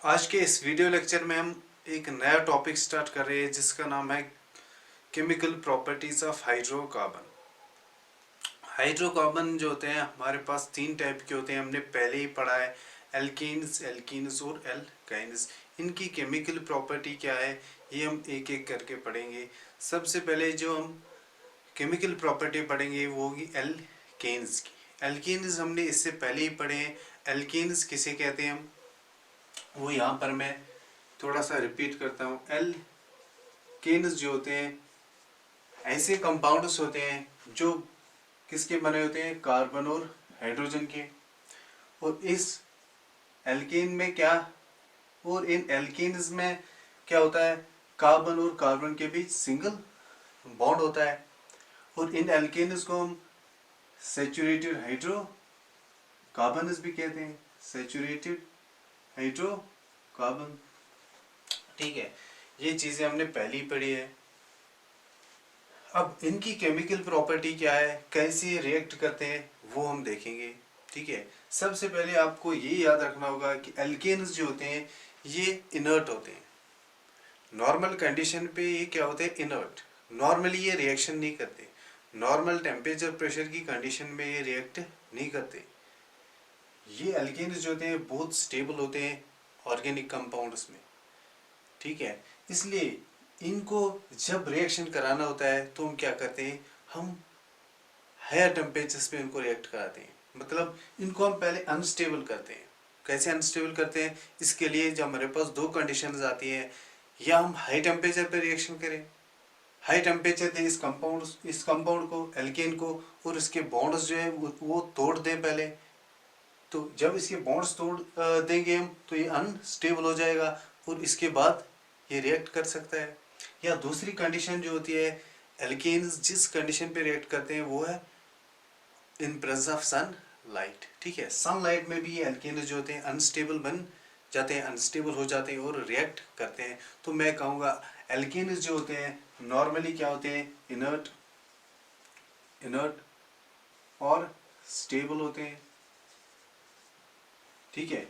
आज के इस वीडियो लेक्चर में हम एक नया टॉपिक स्टार्ट कर रहे हैं जिसका नाम है chemical properties of hydrocarbon. Hydrocarbon जो होते हैं हमारे पास तीन टाइप के होते हैं, हमने पहले ही पढ़ा है, एल्केन्स, एल्कीन्स और एल्काइन्स। इनकी केमिकल प्रॉपर्टी क्या है ये हम एक एक करके पढ़ेंगे। सबसे पहले जो हम केमिकल प्रॉपर्टी पढ़ेंगे वो होगी एल्केन्स की। एल्केन्स हमने इससे पहले ही पढ़े हैं। एल्केन्स किसे कहते हैं हम, वो यहाँ पर मैं थोड़ा सा रिपीट करता हूँ। एल्केन्स जो होते हैं ऐसे कंपाउंड्स होते हैं जो किसके बने होते हैं, कार्बन और हाइड्रोजन के। और इस एल्केन में क्या, और इन एल्केन्स में क्या होता है, कार्बन और कार्बन के बीच सिंगल बॉन्ड होता है। और इन एल्केन्स को हम सैचुरेटेड हाइड्रोकार्बन्स भी कहते हैं, सैचुरेटेड हाइड्रोकार्बन। ठीक है, ये चीजें हमने पहले ही पढ़ी है। अब इनकी केमिकल प्रॉपर्टी क्या है, कैसे रिएक्ट करते हैं वो हम देखेंगे। ठीक है, सबसे पहले आपको ये याद रखना होगा कि एल्केन्स जो होते हैं ये इनर्ट होते हैं। नॉर्मल कंडीशन पे ये क्या होते हैं, इनर्ट। नॉर्मली ये रिएक्शन नहीं करते, नॉर्मल टेम्परेचर प्रेशर की कंडीशन में ये रिएक्ट नहीं करते। ये एल्केन्स जो होते हैं बहुत स्टेबल होते हैं ऑर्गेनिक कंपाउंड्स में। ठीक है, इसलिए इनको जब रिएक्शन कराना होता है तो हम क्या करते हैं, हम हायर टेम्परेचर्स पे इनको रिएक्ट कराते हैं। मतलब इनको हम पहले अनस्टेबल करते हैं। कैसे अनस्टेबल करते हैं, इसके लिए जब हमारे पास दो कंडीशंस आती हैं, या हम हाई टेम्परेचर पे रिएक्शन करें, हाई टेम्परेचर दें इस कंपाउंड को, एल्केन को, और इसके बॉन्ड्स जो है वो तोड़ दें पहले। तो जब इसके बॉन्ड्स तोड़ देंगे हम तो ये अनस्टेबल हो जाएगा और इसके बाद ये रिएक्ट कर सकता है। या दूसरी कंडीशन जो होती है, एल्केन्स जिस कंडीशन पे रिएक्ट करते हैं वो है in presence of sun light. ठीक है, सनलाइट में भी ये एल्केन्स जो होते हैं अनस्टेबल बन जाते हैं, अनस्टेबल हो जाते हैं और रिएक्ट करते हैं। तो मैं कहूँगा एल्केन्स जो होते हैं नॉर्मली क्या होते हैं, इनर्ट और स्टेबल होते हैं। ठीक है,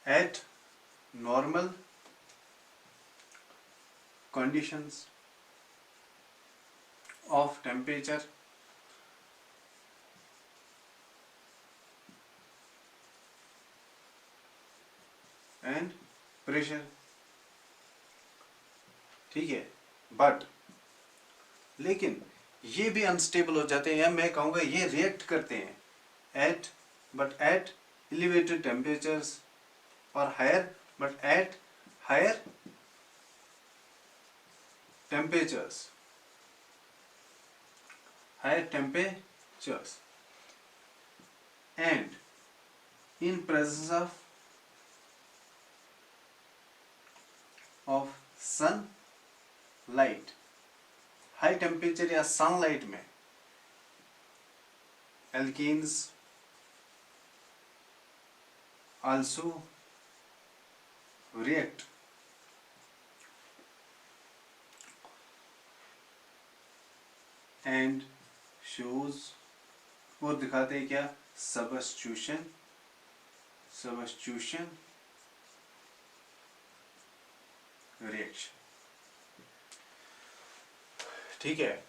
eight normal conditions of temperature and pressure। ठीक है, बट लेकिन ये भी अनस्टेबल हो जाते हैं, या मैं कहूँगा ये रिएक्ट करते हैं एट एलिवेटेड टेम्परेचर्स और at higher temperatures and in presence of sunlight। High temperature या सनलाइट में alkanes also react and shows, और दिखाते हैं क्या, सबस्टिट्यूशन रिएक्शन। ठीक है,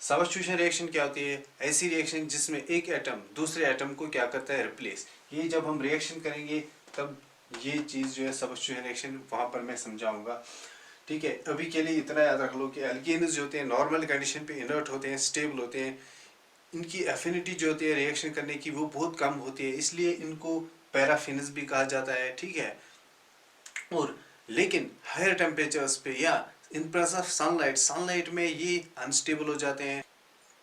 सबस्टिट्यूशन रिएक्शन क्या होती है, ऐसी रिएक्शन जिसमें एक एटम दूसरे एटम को क्या करता है, रिप्लेस। ये जब हम रिएक्शन करेंगे तब ये चीज जो है सबस्टिट्यूशन रिएक्शन वहां पर मैं समझाऊंगा। ठीक है, अभी के लिए इतना याद रख लो कि एल्केन्स जो होते हैं नॉर्मल कंडीशन पे इनर्ट होते हैं, स्टेबल होते हैं। इनकी एफिनिटी जो होती है रिएक्शन करने की वो बहुत कम होती है, इसलिए इनको पैराफिन्स भी कहा जाता है। ठीक है, और लेकिन हायर टेम्परेचर्स पे या इन प्रेजेंस ऑफ सनलाइट में ये अनस्टेबल हो जाते हैं।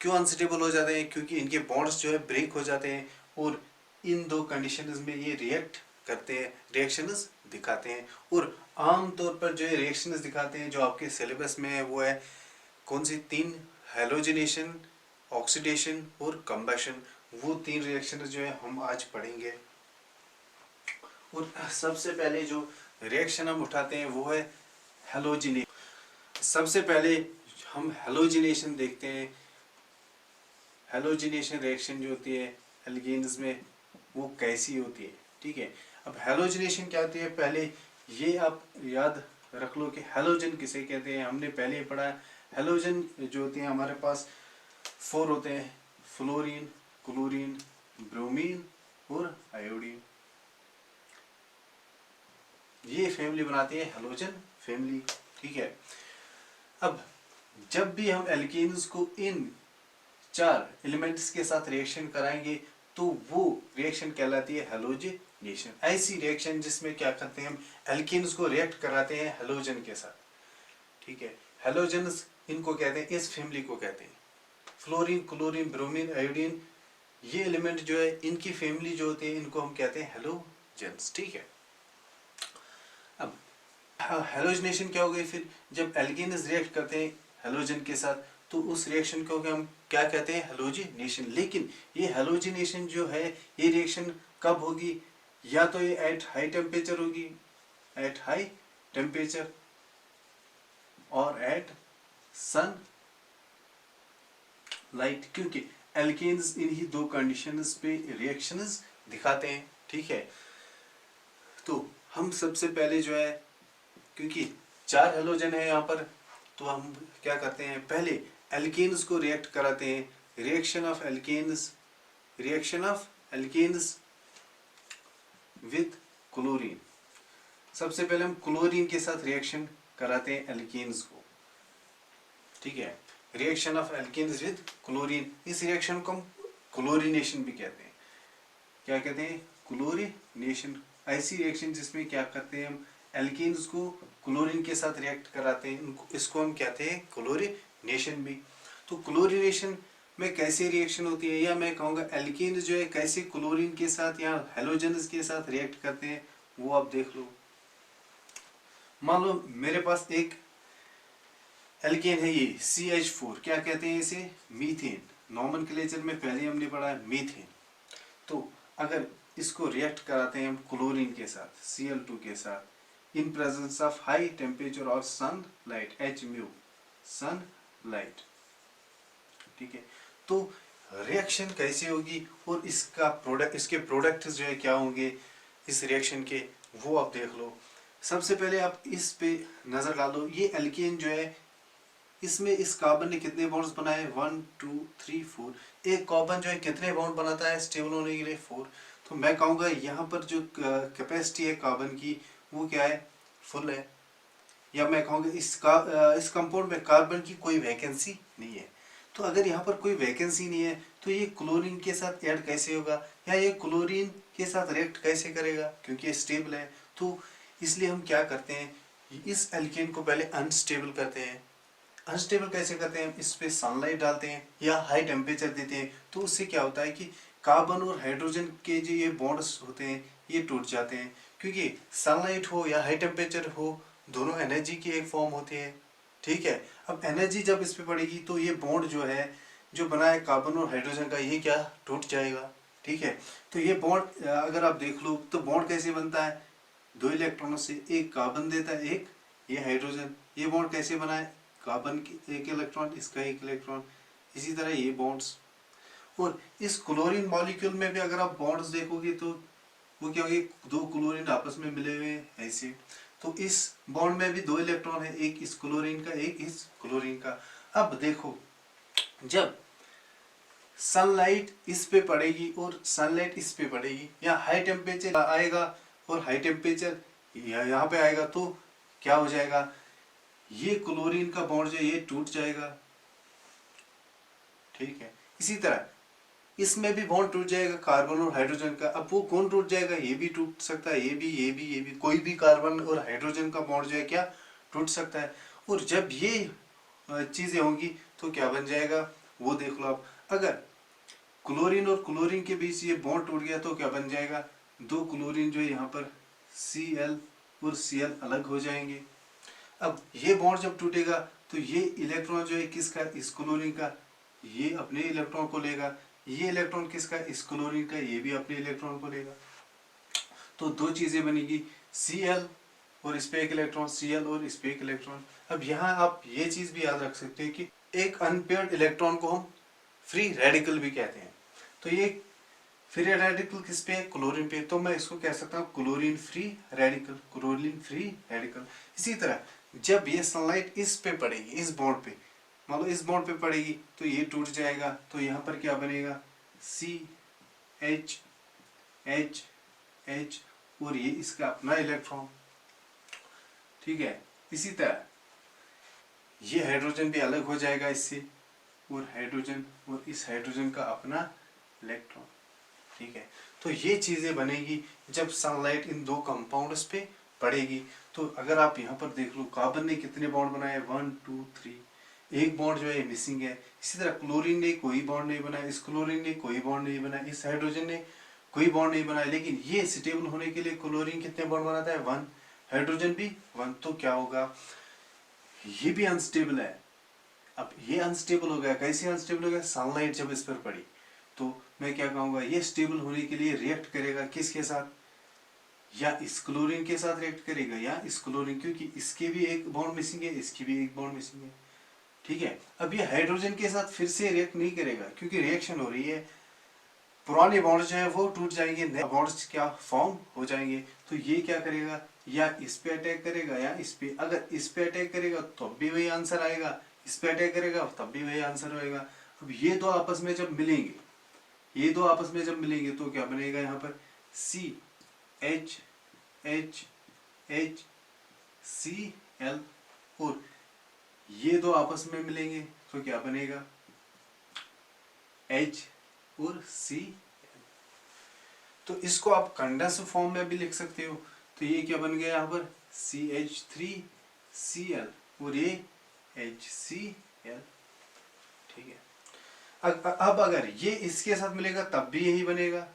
क्यों अनस्टेबल हो जाते हैं, क्योंकि इनके बॉन्ड्स जो है ब्रेक हो जाते हैं और इन दो कंडीशंस में ये रिएक्ट करते हैं, रिएक्शंस दिखाते हैं। और आमतौर पर जो रिएक्शंस दिखाते हैं जो आपके सिलेबस में है वो है कौन सी, तीन, हैलोजिनेशन, ऑक्सीडेशन और कंबशन। वो तीन रिएक्शंस जो है हम आज पढ़ेंगे। और सबसे पहले जो रिएक्शन हम उठाते हैं वो है हैलोजिनेशन। सबसे पहले हम हैलोजिनेशन देखते हैं। हैलोजिनेशन रिएक्शन जो होती है एल्केन्स में वो कैसी होती है। ठीक है, अब हेलोजनेशन क्या होती है, पहले ये आप याद रख लो कि हेलोजन किसे कहते हैं। हमने पहले ही पढ़ा है, हेलोजन जो होते हैं हमारे पास 4 होते हैं, फ्लोरीन, क्लोरीन, ब्रोमीन और आयोडीन। ये फैमिली बनाती है हेलोजन फैमिली। ठीक है, अब जब भी हम एल्केन्स को इन 4 एलिमेंट्स के साथ रिएक्शन कराएंगे तो वो रिएक्शन कहलाती है हेलोजनेशन। ऐसी रिएक्शन जिसमें क्या करते हैं हम एल्केन्स को रिएक्ट कराते हैं हेलोजन के साथ। ठीक है, हेलोजन्स इनको कहते हैं, इस फैमिली को कहते हैं फ्लोरीन, क्लोरीन, ब्रोमीन, आयोडीन। ये एलिमेंट जो है इनकी फैमिली जो होती है इनको हम कहते हैं हेलोजन्स। ठीक है, अब हेलोजनेशन क्या हो गई, फिर जब एल्केन्स रिएक्ट करते हैं हेलोजन के साथ तो उस रिएक्शन को हम क्या कहते हैं, हेलोजिनेशन। लेकिन ये हेलोजिनेशन जो है ये रिएक्शन कब होगी, या तो ये एट हाई टेम्परेचर होगी, एट हाई टेम्परेचर, और एट सन लाइट, क्योंकि एल्केन्स इन्हीं 2 कंडीशंस पे रिएक्शंस दिखाते हैं। ठीक है, तो हम सबसे पहले जो है, क्योंकि 4 हेलोजन है यहाँ पर, तो हम क्या करते हैं, पहले एल्केन्स को रिएक्ट कराते हैं। Reaction of alkanes, reaction of alkanes with chlorine. सबसे पहले हम क्लोरीन के साथ रिएक्शन कराते हैं एल्केन्स को। ठीक है, reaction of alkanes with chlorine, इस रिएक्शन को हम क्लोरीनेशन भी कहते हैं। क्या कहते हैं, क्लोरीनेशन। ऐसी रिएक्शन जिसमें क्या करते हैं हम एल्केन्स को क्लोरीन के साथ रिएक्ट कराते हैं, इसको हम कहते हैं क्लोरीनेशन भी। तो क्लोरीनेशन में कैसी रिएक्शन होती है, या मैं कहूँगा एल्केन्स जो है कैसे क्लोरीन के साथ या हेलोजन्स के साथ रिएक्ट करते हैं, वो आप देख लो। मान लो मेरे पास एक एल्केन है, ये CH4, क्या कहते हैं इसे, मीथेन। नॉमेनक्लेचर में पहले हमने पढ़ा है मीथेन। तो अगर इसको रिएक्ट कराते हैं हम क्लोरीन के साथ, Cl2 के साथ, इन प्रेजेंस ऑफ हाई टेम्परेचर और सनलाइट, Hμ, सनलाइट। ठीक है, तो रिएक्शन कैसे होगी और इसका प्रोडक्ट, इसके प्रोडक्ट जो है क्या होंगे इस रिएक्शन के, वो आप देख लो। सबसे पहले आप इस पे नजर डालो, ये एल्केन जो है इसमें इस कार्बन ने कितने बॉन्ड्स बनाए, 1 2 3 4। एक कार्बन जो है कितने बॉन्ड बनाता है स्टेबल होने के लिए, 4। तो मैं कहूँगा यहाँ पर जो कैपेसिटी है कार्बन की वो क्या है, फुल है। या मैं कहूँगा इस कंपाउंड में कार्बन की कोई वैकेंसी नहीं है। तो अगर यहाँ पर कोई वैकेंसी नहीं है तो ये क्लोरीन के साथ ऐड कैसे होगा, या ये क्लोरीन के साथ रिएक्ट कैसे करेगा, क्योंकि ये स्टेबल है। तो इसलिए हम क्या करते हैं, इस एल्केन को पहले अनस्टेबल करते हैं। अनस्टेबल कैसे करते हैं, इस पे सनलाइट डालते हैं या हाई टेम्परेचर देते हैं। तो उससे क्या होता है कि कार्बन और हाइड्रोजन के जो ये बॉन्ड्स होते हैं ये टूट जाते हैं, क्योंकि सनलाइट हो या हाई टेम्परेचर हो दोनों एनर्जी की एक फॉर्म होती है। ठीक है, अब एनर्जी जब इस पे पड़ेगी तो ये बॉन्ड जो है जो बना है कार्बन और हाइड्रोजन का, ये क्या टूट जाएगा। ठीक है, तो ये बॉन्ड अगर आप देख लो तो बॉन्ड कैसे बनता है, 2 इलेक्ट्रॉनों से, एक कार्बन देता है, एक ये हाइड्रोजन। ये बॉन्ड कैसे बना है, कार्बन की एक इलेक्ट्रॉन, इसका एक इलेक्ट्रॉन, इसी तरह ये बॉन्ड्स। और इस क्लोरीन मॉलिक्यूल में भी अगर आप बॉन्ड्स देखोगे तो वो क्या होगी, 2 क्लोरीन आपस में मिले हुए हैं ऐसे। तो इस बॉन्ड में भी 2 इलेक्ट्रॉन है, एक इस क्लोरीन का, एक इस क्लोरीन का। अब देखो जब सनलाइट इस पे पड़ेगी और सनलाइट इस पे पड़ेगी, या हाई टेम्परेचर आएगा और हाई टेम्परेचर यहाँ पे आएगा, तो क्या हो जाएगा, ये क्लोरीन का बॉन्ड जो ये टूट जाएगा। ठीक है, इसी तरह इसमें भी बॉन्ड टूट जाएगा कार्बन और हाइड्रोजन का। अब वो कौन टूट जाएगा, ये भी टूट सकता है, ये भी, ये भी, ये भी, कोई भी कार्बन और हाइड्रोजन का बॉन्ड जो है क्या टूट सकता है। और जब ये चीजें होंगी तो क्या बन जाएगा, वो देख लो आप। अगर क्लोरीन और क्लोरीन के बीच ये बॉन्ड टूट गया तो क्या बन जाएगा, 2 क्लोरीन जो है यहाँ पर Cl और Cl अलग हो जाएंगे। अब ये बॉन्ड जब टूटेगा तो ये इलेक्ट्रॉन जो है किसका, इस क्लोरीन का, ये अपने इलेक्ट्रॉन को लेगा। ये इलेक्ट्रॉन किसका, इस क्लोरीन का, ये भी अपने इलेक्ट्रॉन को लेगा। तो 2 चीजें बनेगी, Cl और इस पे एक इलेक्ट्रॉन, Cl और इस पे एक इलेक्ट्रॉन। अब यहाँ आप ये चीज भी याद रख सकते हैं कि एक अनपेयर्ड इलेक्ट्रॉन को हम फ्री रेडिकल भी कहते हैं। तो ये फ्री रेडिकल किस पे है? क्लोरीन पे। तो मैं इसको कह सकता हूँ chlorine free radical, chlorine free radical. इसी तरह जब ये सनलाइट इस पे पड़ेगी, इस बॉन्ड पे, मान लो इस बॉन्ड पे पड़ेगी तो ये टूट जाएगा, तो यहाँ पर क्या बनेगा? सी एच एच एच, और ये इसका अपना इलेक्ट्रॉन। ठीक है। इसी तरह ये हाइड्रोजन भी अलग हो जाएगा इससे, और हाइड्रोजन और इस हाइड्रोजन का अपना इलेक्ट्रॉन। ठीक है। तो ये चीजें बनेगी जब सनलाइट इन दो कंपाउंड्स पे पड़ेगी। तो अगर आप यहाँ पर देख लो, कार्बन ने कितने बॉन्ड बनाए? 1 2 3, एक बॉन्ड जो है मिसिंग है। इसी तरह क्लोरीन ने कोई बॉन्ड नहीं बनाया, इस क्लोरीन ने कोई बॉन्ड नहीं बनाया, इस हाइड्रोजन ने कोई बॉन्ड नहीं बनाया। लेकिन ये स्टेबल होने के लिए क्लोरीन कितने बॉन्ड बनाता है? 1, हाइड्रोजन भी 1। तो क्या होगा? ये भी अनस्टेबल है। अब ये अनस्टेबल हो गया, कैसे अनस्टेबल हो गया? सनलाइट जब इस पर पड़ी। तो मैं क्या कहूँगा, ये स्टेबल होने के लिए रिएक्ट करेगा किसके साथ? या इस क्लोरीन के साथ रिएक्ट करेगा, या इस क्लोरीन, क्योंकि इसके भी एक बॉन्ड मिसिंग है, इसकी भी एक बॉन्ड मिसिंग है। ठीक है। अब ये हाइड्रोजन के साथ फिर से रिएक्ट नहीं करेगा, क्योंकि रिएक्शन हो रही है, पुराने बॉन्ड्स जो है वो टूट जाएंगे, नए बॉन्ड्स क्या फॉर्म हो जाएंगे। तो ये क्या करेगा? या इस पे अटैक करेगा या इस पे। अगर इस पे अटैक करेगा तब भी वही आंसर आएगा, इस पे अटैक करेगा तब भी वही आंसर होएगा। अब ये दो आपस में जब मिलेंगे, ये दो आपस में जब मिलेंगे तो क्या बनेगा? यहाँ पर C H H H C L, और ये दो आपस में मिलेंगे तो क्या बनेगा? H और C। तो इसको आप कंडेंस फॉर्म में भी लिख सकते हो। तो ये क्या बन गया यहाँ पर? CH3Cl, और ये HCl। ठीक है। अब अगर ये इसके साथ मिलेगा तब भी यही बनेगा।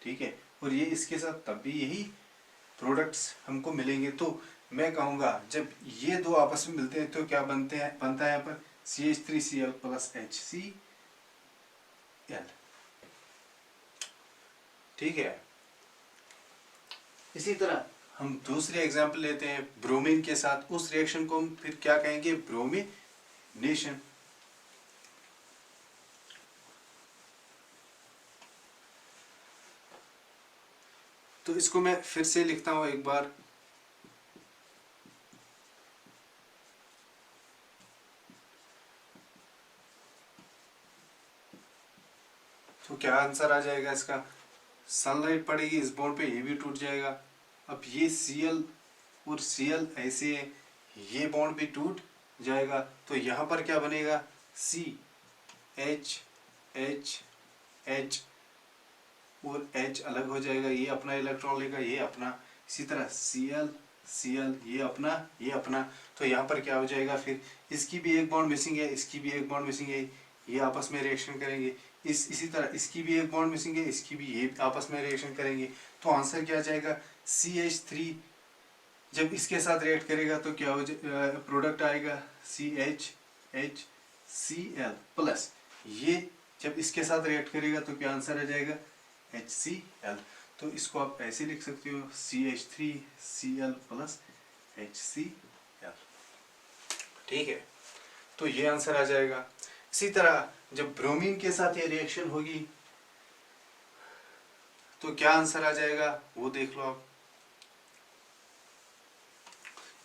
ठीक है। और ये इसके साथ तब भी यही प्रोडक्ट्स हमको मिलेंगे। तो मैं कहूँगा जब ये दो आपस में मिलते हैं तो क्या बनता है यहाँ पर? CH3Cl plus HCl। ठीक है। इसी तरह हम दूसरे एग्जाम्पल लेते हैं ब्रोमीन के साथ। उस रिएक्शन को हम फिर क्या कहेंगे? ब्रोमिनेशन। तो इसको मैं फिर से लिखता हूं एक बार। तो क्या आंसर आ जाएगा इसका? सनलाइट पड़ेगी इस बॉन्ड पे, ये भी टूट जाएगा। अब ये Cl और Cl ऐसे है, ये बॉन्ड भी टूट जाएगा। तो यहाँ पर क्या बनेगा? C H H H, और H अलग हो जाएगा, ये अपना इलेक्ट्रॉन लेगा, ये अपना। इसी तरह Cl Cl, ये अपना। तो यहाँ पर क्या हो जाएगा फिर? इसकी भी एक बॉन्ड मिसिंग है, इसकी भी एक बॉन्ड मिसिंग है, ये आपस में रिएक्शन करेंगे। इसी तरह इसकी भी एक बॉन्ड मिसिंग है, इसकी भी, ये आपस में रिएक्शन करेंगे। तो आंसर क्या आ जाएगा? CH3 जब इसके साथ रिएक्ट करेगा तो क्या हो प्रोडक्ट आएगा? CHHCl प्लस, ये जब इसके साथ रिएक्ट करेगा तो क्या आंसर आ जाएगा? HCl। तो इसको आप ऐसे लिख सकते हो CH3Cl प्लस HCl। ठीक है। तो ये आंसर आ जाएगा। इसी तरह जब ब्रोमीन के साथ ये रिएक्शन होगी तो क्या आंसर आ जाएगा वो देख लो आप।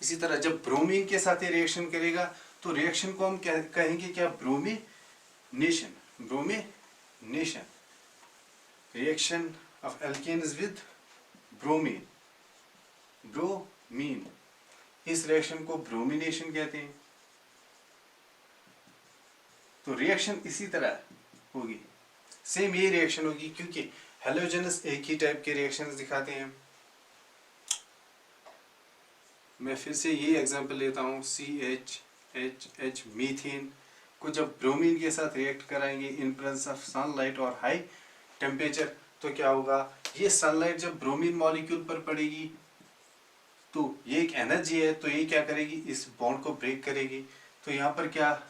इसी तरह जब ब्रोमीन के साथ ये रिएक्शन करेगा तो रिएक्शन को हम क्या कहेंगे? क्या? Bromination. Bromination, reaction of alkanes with bromine, bromine. इस रिएक्शन को ब्रोमिनेशन कहते हैं। तो रिएक्शन इसी तरह होगी, सेम ये रिएक्शन होगी, क्योंकि हेलोजेनस एक ही टाइप के रिएक्शंस दिखाते हैं। मैं फिर से ये एग्जांपल लेता हूँ, CHHH मीथेन को जब ब्रोमीन के साथ रिएक्ट कराएंगे इन प्रेजेंस ऑफ सनलाइट और हाई टेम्परेचर तो क्या होगा? ये सनलाइट जब ब्रोमीन मॉलिक्यूल पर पड़ेगी तो ये एक एनर्जी है, तो ये क्या करेगी? इस बॉन्ड को ब्रेक करेगी। तो यहाँ पर क्या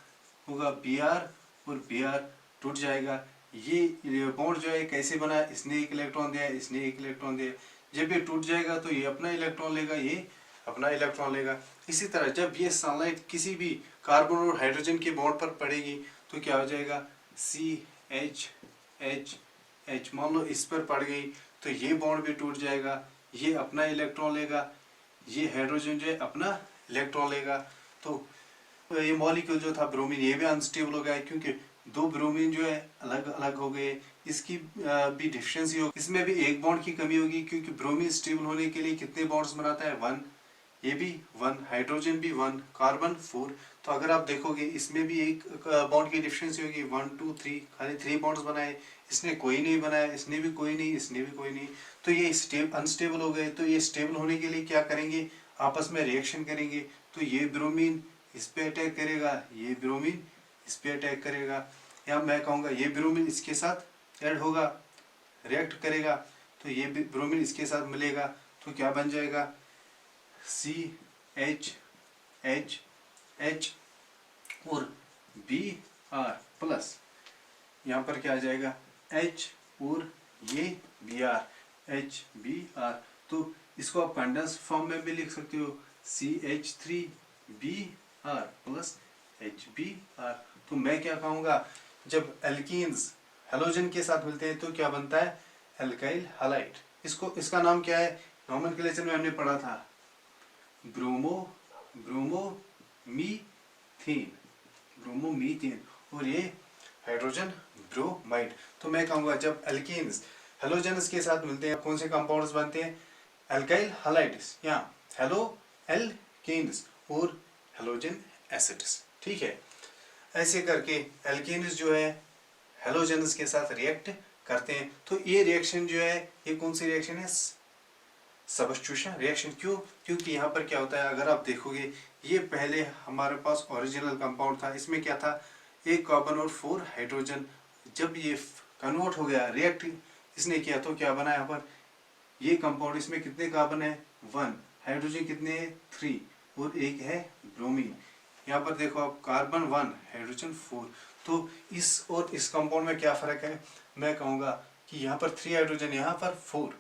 होगा? Br और Br टूट जाएगा। ये बॉन्ड जो है कैसे बना है? इसने एक इलेक्ट्रॉन दिया, इसने एक इलेक्ट्रॉन दिया। जब ये टूट जाएगा तो ये अपना इलेक्ट्रॉन लेगा, ये अपना इलेक्ट्रॉन लेगा। इसी तरह जब ये सनलाइट किसी भी कार्बन और हाइड्रोजन के बॉन्ड पर पड़ेगी तो क्या हो जाएगा? CHHH H मान लो इस पर पड़ गई तो ये बॉन्ड भी टूट जाएगा, ये अपना इलेक्ट्रॉन लेगा, ये हाइड्रोजन जो है अपना इलेक्ट्रॉन लेगा। तो ये मॉलिक्यूल जो था ब्रोमीन ये भी अनस्टेबल हो गया है, क्योंकि दो ब्रोमीन जो है अलग अलग हो गए, इसकी भी डिफिशियंसी हो, इसमें भी एक बॉन्ड की कमी होगी, क्योंकि ब्रोमीन स्टेबल होने के लिए कितने बॉन्ड्स बनाता है, 1, ये भी 1, हाइड्रोजन भी 1, कार्बन 4। तो अगर आप देखोगे इसमें भी एक बॉन्ड की डिफिशियंसी होगी, 1 2 3, खाली 3 बॉन्ड्स बनाए, इसने कोई नहीं बनाया, इसने भी कोई नहीं, इसने भी कोई नहीं। तो ये अनस्टेबल हो गए। तो ये स्टेबल होने के लिए क्या करेंगे, आपस में रिएक्शन करेंगे। तो ये ब्रोमीन इस पे अटैक करेगा, ये ब्रोमीन इस पे अटैक करेगा, या मैं कहूँगा ये ब्रोमीन इसके साथ ऐड होगा, रिएक्ट करेगा, तो ये ब्रोमीन इसके साथ मिलेगा, तो क्या बन जाएगा, CH और Br प्लस, यहाँ पर क्या आ जाएगा, H और ये Br, HBr। तो इसको आप कंडेंस फॉर्म में भी लिख सकते हो, CH3Br प्लस HBr। तो मैं क्या कहूँगा, जब एल्कीन्स हेलोजन के साथ मिलते हैं तो क्या बनता है, एल्काइल हैलाइड। इसका नाम क्या है, नोमेनक्लेचर में हमने पढ़ा था, ब्रोमोमीथेन, और ये हाइड्रोजन ब्रोमाइड। तो मैं कहूँगा जब एल्कीन्स हेलोजन्स के साथ मिलते हैं कौन से कंपाउंड्स बनते हैं, एल्काइल हैलाइड्स या हेलो एल्केन्स और हेलोजन एसिड्स। ठीक है, ऐसे करके एल्केन्स जो है हेलोजन्स के साथ रिएक्ट करते हैं। तो ये रिएक्शन जो है ये कौन सी रिएक्शन है, सबस्टिट्यूशन रिएक्शन। क्यों, क्योंकि यहाँ पर क्या होता है, अगर आप देखोगे ये पहले हमारे पास ओरिजिनल कंपाउंड था, इसमें क्या था, 1 कार्बन और 4 हाइड्रोजन। जब ये कन्वर्ट हो गया, रिएक्ट इसने किया, तो क्या बना यहाँ पर, ये कंपाउंड, इसमें कितने कार्बन है, 1, हाइड्रोजन कितने हैं, 3, और एक है ब्रोमीन। यहाँ पर देखो आप, कार्बन 1 हाइड्रोजन 4। तो इस और इस कंपाउंड में क्या फर्क है, मैं कहूँगा कि यहाँ पर 3 हाइड्रोजन, यहाँ पर 4,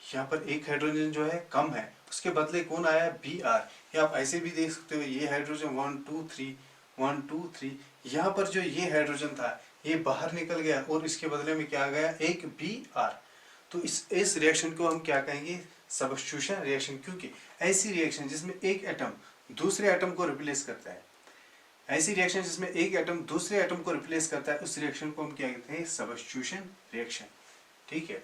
यहाँ पर एक हाइड्रोजन जो है कम है, उसके बदले कौन आया, Br। या आप ऐसे भी देख सकते हो, ये हाइड्रोजन 1 2 3 1 2 3, यहाँ पर जो ये हाइड्रोजन था ये बाहर निकल गया और इसके बदले में क्या आ गया, एक Br। तो इस रिएक्शन को हम क्या कहेंगे, सबस्टिट्यूशन रिएक्शन। क्योंकि ऐसी रिएक्शन जिसमें एक एटम दूसरे एटम को रिप्लेस करता है, ऐसी रिएक्शन जिसमें एक एटम दूसरे एटम को रिप्लेस करता है, उस रिएक्शन को हम क्या कहते हैं, सबस्टिट्यूशन रिएक्शन। ठीक है,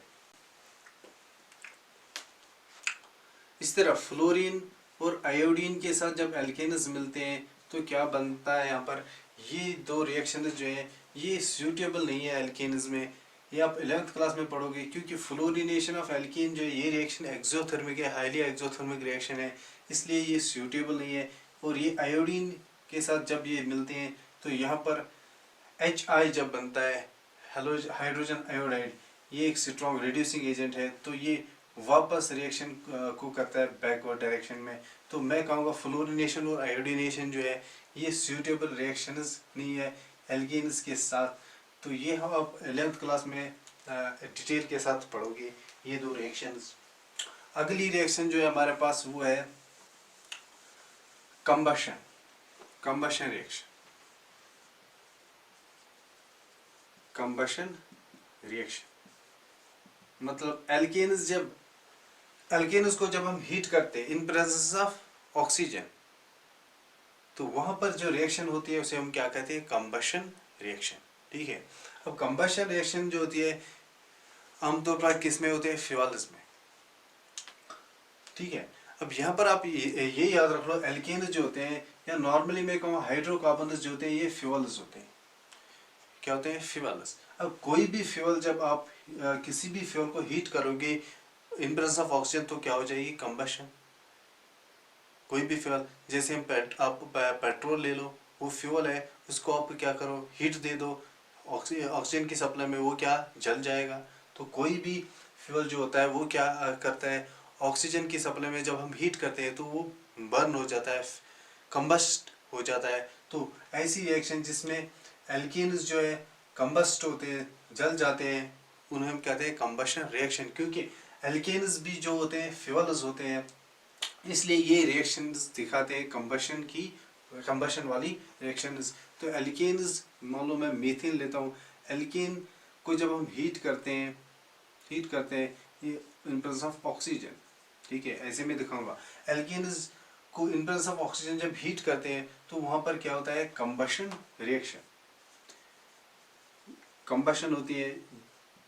इस तरह फ्लोरीन और आयोडीन के साथ जब एल्केन्स मिलते हैं तो क्या बनता है, यहाँ पर ये दो रिएक्शंस जो है ये सूटेबल नहीं है एल्केन्स में। ये आप 11th क्लास में पढ़ोगे, क्योंकि फ्लोरिनेशन ऑफ एल्कीन जो है ये रिएक्शन एक्सोथर्मिक है, हाईली एक्सोथर्मिक रिएक्शन है, इसलिए ये सूटेबल नहीं है। और ये आयोडीन के साथ जब ये मिलते हैं तो यहाँ पर HI जब बनता है, हाइड्रोजन आयोडाइड, ये एक स्ट्रॉन्ग रिड्यूसिंग एजेंट है, तो ये वापस रिएक्शन को करता है बैकवर्ड डायरेक्शन में। तो मैं कहूँगा फ्लोरिनेशन और आयोडीनेशन जो है ये सूटेबल रिएक्शंस नहीं है एल्कीन्स के साथ। तो ये हम अब 11th क्लास में डिटेल के साथ पढ़ोगे ये दो रिएक्शंस। अगली रिएक्शन जो है हमारे पास वो है कंबशन रिएक्शन। कंबशन रिएक्शन मतलब एल्केन्स को जब हम हीट करते हैं इन प्रेजेंस ऑफ ऑक्सीजन, तो वहां पर जो रिएक्शन होती है उसे हम क्या कहते हैं, कंबशन रिएक्शन। ठीक है, अब कंबशन रिएक्शन जो होती है आमतौर पर किस में होते हैं, फ्यूल्स में। ठीक है, अब यहाँ पर आप ये याद रख लो, एल्केन्स जो होते हैं या नॉर्मली मैं कहूँ हाइड्रोकार्बन्स जो होते हैं ये फ्यूल्स होते हैं। क्या होते हैं, फ्यूल्स। अब कोई भी फ्यूल जब आप किसी भी फ्यूल को हीट करोगे इन प्रेजेंस ऑफ ऑक्सीजन तो क्या हो जाएगी, कंबशन। कोई भी फ्यूल, जैसे हम आप पेट्रोल ले लो, वो फ्यूल है, उसको आप क्या करो, हीट दे दो ऑक्सीजन की सप्लाई में, वो क्या जल जाएगा। तो कोई भी फ्यूल जो होता है वो क्या करता है, ऑक्सीजन की सप्लाई में जब हम हीट करते हैं तो वो बर्न हो जाता है, कंबस्ट हो जाता है। तो ऐसी रिएक्शन जिसमें एल्कीन्स जो है कंबस्ट होते हैं, जल जाते हैं, उन्हें हम कहते हैं कंबशन रिएक्शन। क्योंकि एल्केन्स भी जो होते हैं फ्यूल्स होते हैं, इसलिए ये रिएक्शंस दिखाते हैं कंबशन वाली रिएक्शंस। तो एल्केन्स, मान लो मैं मीथेन लेता हूँ, एल्केन को जब हम हीट करते हैं ये इन प्रेजेंस ऑफ ऑक्सीजन, ठीक है, ऐसे में दिखाऊंगा। एल्केन्स को इन प्रेजेंस ऑफ ऑक्सीजन जब हीट करते हैं तो वहां पर क्या होता है, कंबशन रिएक्शन, कंबशन होती है।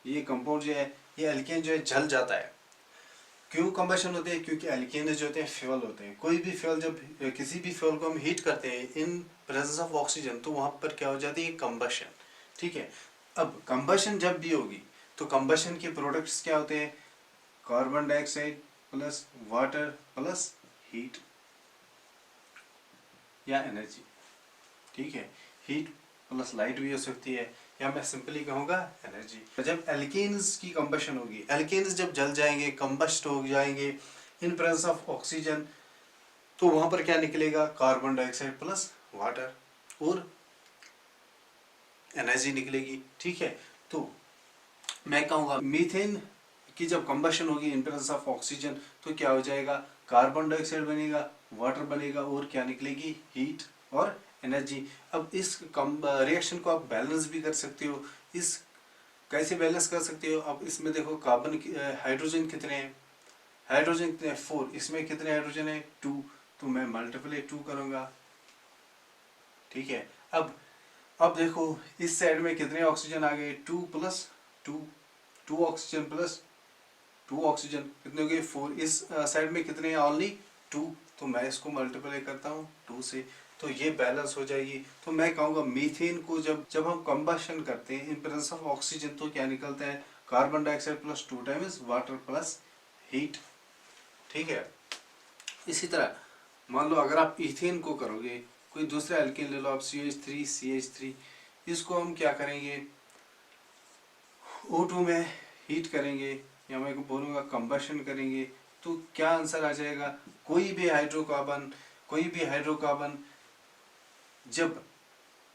ये कंपाउंड जो है, ये एल्केन जो है जल जाता है। क्यों कंबशन होते हैं? क्योंकि एल्केन जो होते हैं फ्यूल होते हैं। कोई भी फ्यूल, जब किसी भी फ्यूल को हम हीट करते हैं इन प्रेजेंस ऑफ ऑक्सीजन, तो वहां पर क्या हो जाती है, कंबशन, ठीक है। अब कंबशन जब भी होगी तो कंबशन के प्रोडक्ट्स क्या होते हैं, carbon dioxide plus water plus heat या एनर्जी, ठीक है। हीट प्लस लाइट भी हो सकती है, या मैं सिंपली कहूँगा एनर्जी। जब एल्केन्स की कंबशन होगी, एल्केन्स जब जल जाएंगे, कंबस्ट हो जाएंगे इन प्रेजेंस ऑफ ऑक्सीजन, तो वहां पर क्या निकलेगा, कार्बन डाइऑक्साइड प्लस वाटर और एनर्जी निकलेगी, ठीक है। तो मैं कहूँगा मीथेन की जब कंबशन होगी इन प्रेजेंस ऑफ ऑक्सीजन, तो क्या हो जाएगा, कार्बन डाइऑक्साइड बनेगा, वाटर बनेगा और क्या निकलेगी, हीट और एनर्जी। अब इस रिएक्शन को आप बैलेंस भी कर सकते हो। इस कैसे बैलेंस कर सकते हो, अब इसमें देखो कार्बन हाइड्रोजन कितने हैं, हाइड्रोजन कितने हैं, 4, इसमें कितने हाइड्रोजन है, 2, तो मैं मल्टीप्लाई 2 करूंगा, ठीक है। अब देखो इस साइड में कितने ऑक्सीजन आ गए, 2 प्लस 2, 2 ऑक्सीजन प्लस 2 ऑक्सीजन कितने हो गए, 4। इस साइड में कितने हैं, ओनली 2, तो मैं इसको मल्टीप्लाई करता हूँ 2 से, तो ये बैलेंस हो जाएगी। तो मैं कहूँगा मीथेन को जब हम कंबशन करते हैं इन प्रेजेंस ऑफ ऑक्सीजन, तो क्या निकलता है, carbon dioxide plus 2 times water plus heat, ठीक है। इसी तरह मान लो अगर आप इथेन को करोगे, कोई दूसरा एल्केन ले लो आप, CH3 इसको हम क्या करेंगे, O2 में हीट करेंगे, या मैं बोलूँगा कंबशन करेंगे, तो क्या आंसर आ जाएगा, कोई भी हाइड्रोकार्बन जब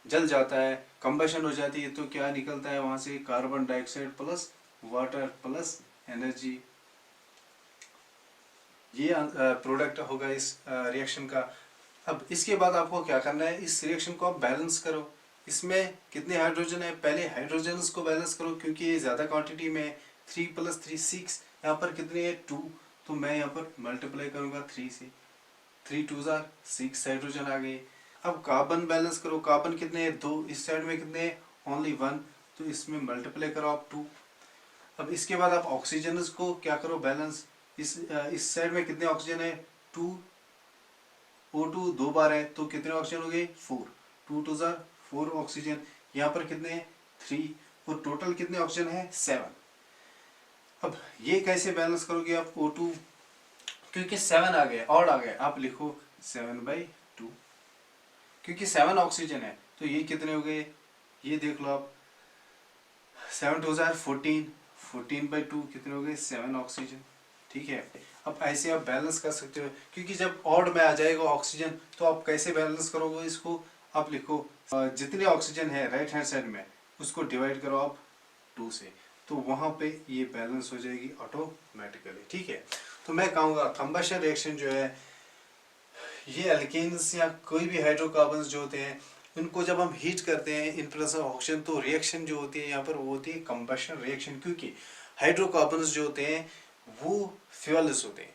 जल जाता है, कंबशन हो जाती है, तो क्या निकलता है वहां से, carbon dioxide plus water plus energy. ये प्रोडक्ट होगा इस रिएक्शन का। अब इसके बाद आपको क्या करना है, इस रिएक्शन को आप बैलेंस करो। इसमें कितने हाइड्रोजन है, पहले हाइड्रोजन को बैलेंस करो, क्योंकि ये ज़्यादा क्वांटिटी में है। 3 प्लस 3 6, यहाँ पर कितने है, 2, तो मैं यहाँ पर मल्टीप्लाई करूँगा 3 से, 3 2 जार 6 हाइड्रोजन आ गए। अब कार्बन बैलेंस करो, कार्बन कितने हैं, 2, इस साइड में कितने हैं, ओनली 1, तो इसमें मल्टीप्लाई करो आप 2। अब इसके बाद आप ऑक्सीजन को क्या करो बैलेंस, इस साइड में कितने ऑक्सीजन है, 2, O2 2 बार है, तो कितने ऑक्सीजन हो गए, 4, 2 2 जार 4 ऑक्सीजन। यहाँ पर कितने हैं, 3, और टोटल कितने ऑक्सीजन है, 7। अब ये कैसे बैलेंस करोगे आप, O2 क्योंकि 7 आ गए, ऑड आ गए, आप लिखो 7/2, क्योंकि 7 ऑक्सीजन है, तो ये कितने हो गए, ये देख लो आप, 7 2 जार 14, 14/2 कितने हो गए, 7 ऑक्सीजन, ठीक है। अब ऐसे आप बैलेंस कर सकते हो, क्योंकि जब ऑड में आ जाएगा ऑक्सीजन, तो आप कैसे बैलेंस करोगे इसको, आप लिखो जितने ऑक्सीजन है राइट हैंड साइड में, उसको डिवाइड करो आप 2 से, तो वहां पे ये बैलेंस हो जाएगी ऑटोमेटिकली, ठीक है। तो मैं कहूँगा कंबशन रिएक्शन जो है, ये एल्केन्स या कोई भी हाइड्रोकार्बन्स जो होते हैं, इनको जब हम हीट करते हैं इन प्रेजेंस ऑफ ऑक्सीजन, तो रिएक्शन जो होती है यहाँ पर वो होती है कंबशन रिएक्शन, क्योंकि हाइड्रोकार्बन्स जो होते हैं वो फ्यूल्स होते हैं,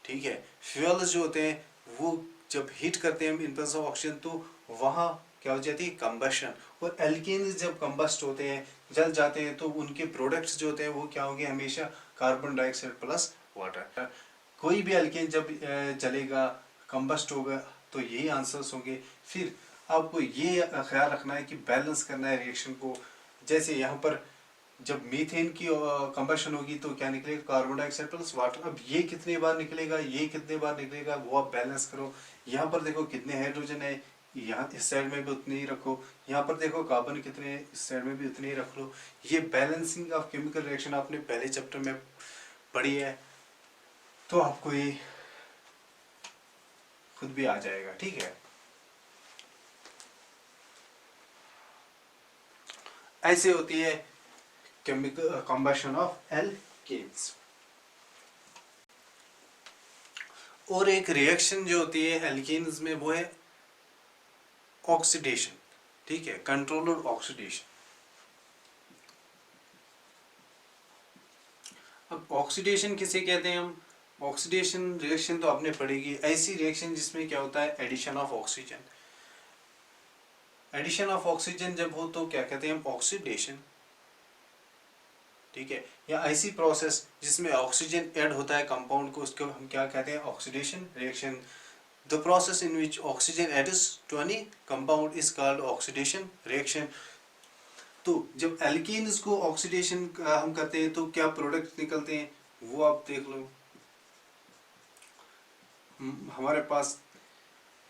ठीक है। फ्यूल्स जो होते हैं वो जब हीट करते हैं इन प्रेजेंस ऑफ ऑक्सीजन, तो वहाँ क्या हो जाती है, कंबशन। और एल्केन्स जब कंबस्ट होते हैं, जल जाते हैं, तो उनके प्रोडक्ट्स जो होते हैं वो क्या होंगे, हमेशा कार्बन डाइऑक्साइड प्लस वाटर। कोई भी एल्केन जब जलेगा, कंबस्ट होगा, तो यही आंसर्स होंगे। फिर आपको ये ख्याल रखना है कि बैलेंस करना है रिएक्शन को। जैसे यहाँ पर जब मीथेन की कंबशन होगी, तो क्या निकलेगा, कार्बन डाइऑक्साइड प्लस वाटर। अब ये कितने बार निकलेगा, ये कितने बार निकलेगा, वो आप बैलेंस करो। यहाँ पर देखो कितने हाइड्रोजन है, यहाँ इस साइड में भी उतने ही रखो। यहाँ पर देखो कार्बन कितने हैं, इस साइड में भी उतने ही रख लो। ये बैलेंसिंग ऑफ केमिकल रिएक्शन आपने पहले चैप्टर में पढ़ी है, तो आपको ये खुद भी आ जाएगा, ठीक है। ऐसे होती है केमिकल कंबशन ऑफ एल्केन्स। और एक रिएक्शन जो होती है एल्केन्स में, वो है ऑक्सीडेशन, ठीक है, कंट्रोल्ड ऑक्सीडेशन। अब ऑक्सीडेशन किसे कहते हैं हम? ऑक्सीडेशन रिएक्शन तो आपने पढ़ेगी, ऐसी रिएक्शन जिसमें क्या होता है, addition of oxygen. Addition of oxygen जब हो तो क्या कहते हैं हम, ऑक्सीडेशन। ठीक है, या ऐसी प्रोसेस जिसमें ऑक्सीजन ऐड होता है कंपाउंड को, उसको हम क्या कहते हैं, oxidation reaction. The process in which oxygen adds to any compound is called oxidation reaction. तो जब एल्कीन्स को ऑक्सीडेशन हम करते हैं तो क्या प्रोडक्ट निकलते हैं, वो आप देख लो। हमारे पास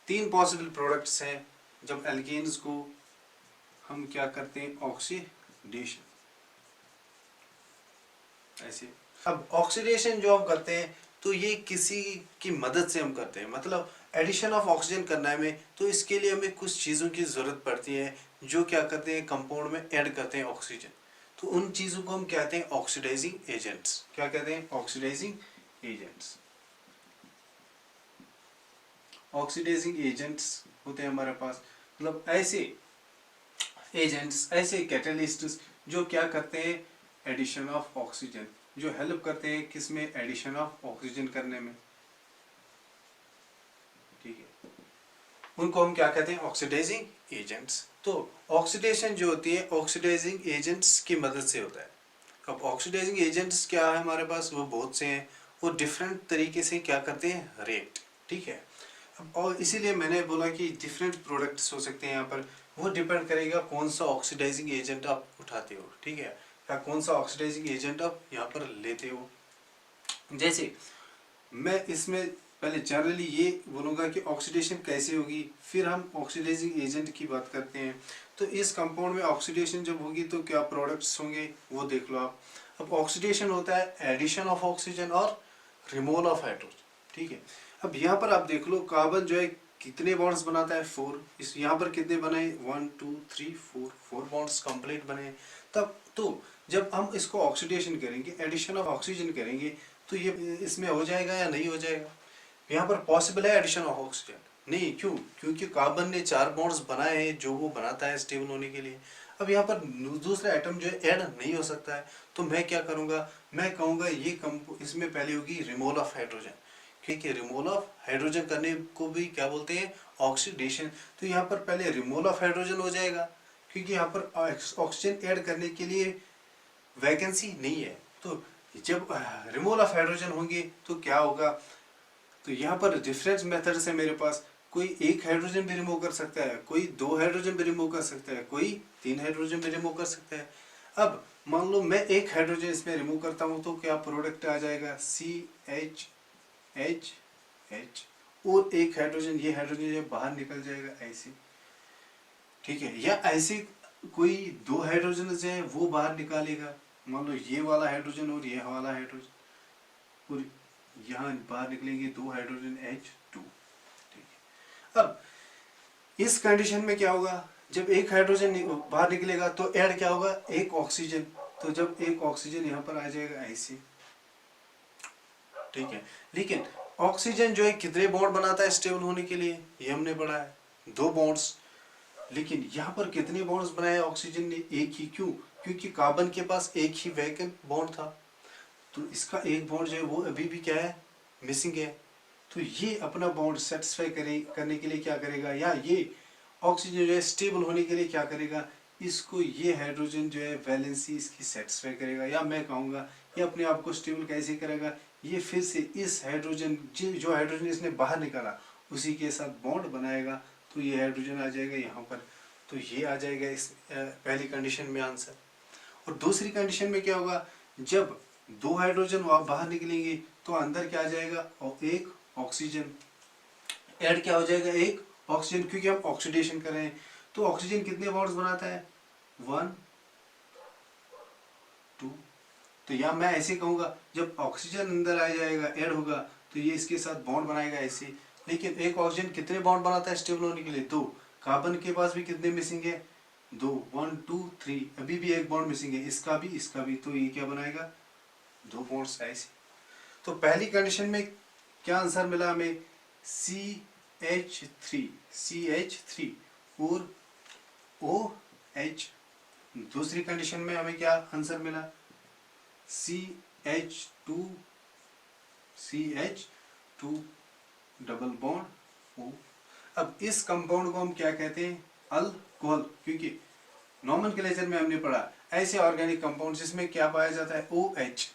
3 पॉसिबल प्रोडक्ट्स हैं जब एल्कीन्स को हम क्या करते हैं, ऑक्सीडेशन। ऐसे अब ऑक्सीडेशन जो हम करते हैं तो ये किसी की मदद से हम करते हैं, मतलब एडिशन ऑफ ऑक्सीजन करना है हमें, तो इसके लिए हमें कुछ चीज़ों की ज़रूरत पड़ती है जो क्या करते हैं, कंपाउंड में ऐड करते हैं ऑक्सीजन। तो उन चीज़ों को हम कहते हैं ऑक्सीडाइजिंग एजेंट्स। क्या कहते हैं, ऑक्सीडाइजिंग एजेंट्स। ऑक्सीडाइजिंग एजेंट्स होते हैं हमारे पास, मतलब ऐसे एजेंट्स, ऐसे कैटलिस्ट्स जो क्या करते हैं, एडिशन ऑफ ऑक्सीजन, जो हेल्प करते हैं किसमें, एडिशन ऑफ ऑक्सीजन करने में। ठीक है, उनको हम क्या कहते हैं, ऑक्सीडाइजिंग एजेंट्स। तो ऑक्सीडेशन जो होती है ऑक्सीडाइजिंग एजेंट्स की मदद से होता है। अब ऑक्सीडाइजिंग एजेंट्स क्या है हमारे पास, वो बहुत से हैं, वो डिफरेंट तरीके से क्या करते हैं, रिएक्ट। ठीक है, अब और इसीलिए मैंने बोला कि डिफरेंट प्रोडक्ट्स हो सकते हैं यहाँ पर, वो डिपेंड करेगा कौन सा ऑक्सीडाइजिंग एजेंट आप उठाते हो। ठीक है, या कौन सा ऑक्सीडाइजिंग एजेंट आप यहाँ पर लेते हो। जैसे मैं इसमें पहले जनरली ये बोलूँगा कि ऑक्सीडेशन कैसे होगी, फिर हम ऑक्सीडाइजिंग एजेंट की बात करते हैं। तो इस कंपाउंड में ऑक्सीडेशन जब होगी तो क्या प्रोडक्ट्स होंगे, वो देख लो आप। अब ऑक्सीडेशन होता है एडिशन ऑफ ऑक्सीजन और रिमूवल ऑफ हाइड्रोजन। ठीक है, अब यहाँ पर आप देख लो कार्बन जो है कितने बॉन्ड्स बनाता है, 4। इस यहाँ पर कितने बनाए, 1 2 3 4 बॉन्ड्स कंप्लीट बने। तब तो जब हम इसको ऑक्सीडेशन करेंगे, एडिशन ऑफ ऑक्सीजन करेंगे, तो ये इसमें हो जाएगा या नहीं हो जाएगा। यहाँ पर पॉसिबल है एडिशन ऑफ ऑक्सीजन, नहीं, क्यों, क्योंकि कार्बन ने 4 बॉन्ड्स बनाए हैं जो वो बनाता है स्टेबल होने के लिए। अब यहाँ पर दूसरा एटम जो है ऐड नहीं हो सकता है, तो मैं क्या करूँगा, मैं कहूँगा ये इसमें पहले होगी रिमूवल ऑफ हाइड्रोजन, क्योंकि रिमूवल ऑफ हाइड्रोजन करने को भी क्या बोलते हैं, ऑक्सीडेशन। तो यहाँ पर पहले रिमूवल ऑफ हाइड्रोजन हो जाएगा, क्योंकि यहाँ पर ऑक्सीजन ऐड करने के लिए वैकेंसी नहीं है। तो जब रिमूवल ऑफ हाइड्रोजन होंगे तो क्या होगा, तो यहाँ पर डिफरेंट मेथड्स है मेरे पास। कोई 1 हाइड्रोजन भी रिमूव कर सकता है, कोई 2 हाइड्रोजन भी रिमूव कर सकता है, कोई 3 हाइड्रोजन भी रिमूव कर सकता है। अब मान लो मैं 1 हाइड्रोजन इसमें रिमूव करता हूँ तो क्या प्रोडक्ट आ जाएगा, CH H, और 1 हाइड्रोजन, ये हाइड्रोजन जो बाहर निकल जाएगा ऐसे। ठीक है, या ऐसे कोई 2 हाइड्रोजन जो है वो बाहर निकालेगा, मान लो ये वाला हाइड्रोजन और ये वाला हाइड्रोजन, और यहाँ बाहर निकलेंगे 2 हाइड्रोजन H2। ठीक है, अब इस कंडीशन में क्या होगा, जब 1 हाइड्रोजन बाहर निकलेगा तो ऐड क्या होगा, 1 ऑक्सीजन। तो जब 1 ऑक्सीजन यहाँ पर आ जाएगा ऐसे। ठीक है, लेकिन ऑक्सीजन जो है कितने बॉन्ड बनाता है स्टेबल होने के लिए, ये हमने पढ़ा है, 2 बॉन्ड्स। लेकिन यहाँ पर कितने बॉन्ड्स बनाए ऑक्सीजन ने, 1 ही। क्यों, क्योंकि कार्बन के पास 1 ही वैकेंट बॉन्ड था, तो इसका 1 बॉन्ड जो है वो अभी भी क्या है, मिसिंग है। तो ये अपना बॉन्ड सेटिस्फाई करने के लिए क्या करेगा, या ये ऑक्सीजन जो है स्टेबल होने के लिए क्या करेगा, इसको ये हाइड्रोजन जो है वैलेंसी इसकी सेटिस्फाई करेगा, या मैं कहूँगा ये अपने आप को स्टेबल कैसे करेगा, ये फिर से इस हाइड्रोजन जो हाइड्रोजन इसने बाहर निकाला उसी के साथ बॉन्ड बनाएगा, तो ये हाइड्रोजन आ जाएगा यहाँ पर। तो ये आ जाएगा इस पहली कंडीशन में आंसर। और दूसरी कंडीशन में क्या होगा, जब 2 हाइड्रोजन बाहर निकलेंगे तो अंदर क्या आ जाएगा, और 1 ऑक्सीजन। ऐड क्या हो जाएगा, 1 ऑक्सीजन, क्योंकि हम ऑक्सीडेशन कर रहे हैं। तो ऑक्सीजन कितने बॉन्ड्स बनाता है, 1 2। तो यहाँ मैं ऐसे कहूँगा, जब ऑक्सीजन अंदर आ जाएगा, ऐड होगा, तो ये इसके साथ बॉन्ड बनाएगा ऐसे। लेकिन 1 ऑक्सीजन कितने बॉन्ड बनाता है स्टेबल होने के लिए, 2। कार्बन के पास भी कितने मिसिंग है, 2, 1 2 3, अभी भी 1 बॉन्ड मिसिंग है, इसका भी। तो ये क्या बनाएगा, 2 बॉन्ड्स ऐसे। तो पहली कंडीशन में क्या आंसर मिला हमें, CH3 और OH। दूसरी कंडीशन में हमें क्या आंसर मिला, CH H2CH2 double bond O। अब इस कंपाउंड को हम क्या कहते हैं? अल्कोहल, क्योंकि नॉमेनक्लेचर में हमने पढ़ा ऐसे ऑर्गेनिक कंपाउंड जिसमें क्या पाया जाता है? OH,